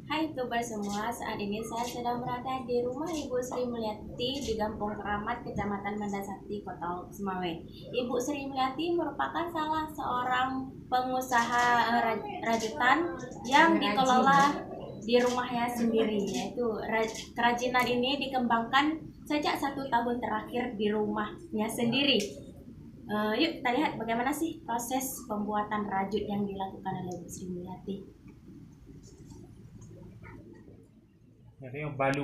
Hai Tubar semua, saat ini saya sedang berada di rumah Ibu Sri Mulyati di Gampung Keramat, Kecamatan Mandasakti, Kota Semawe. Ibu Sri Mulyati merupakan salah seorang pengusaha rajutan yang dikelola di rumahnya sendiri, yaitu kerajinan ini dikembangkan sejak 1 tahun terakhir di rumahnya sendiri. Yuk kita lihat bagaimana sih proses pembuatan rajut yang dilakukan oleh Ibu Sri Mulyati. Yang balu.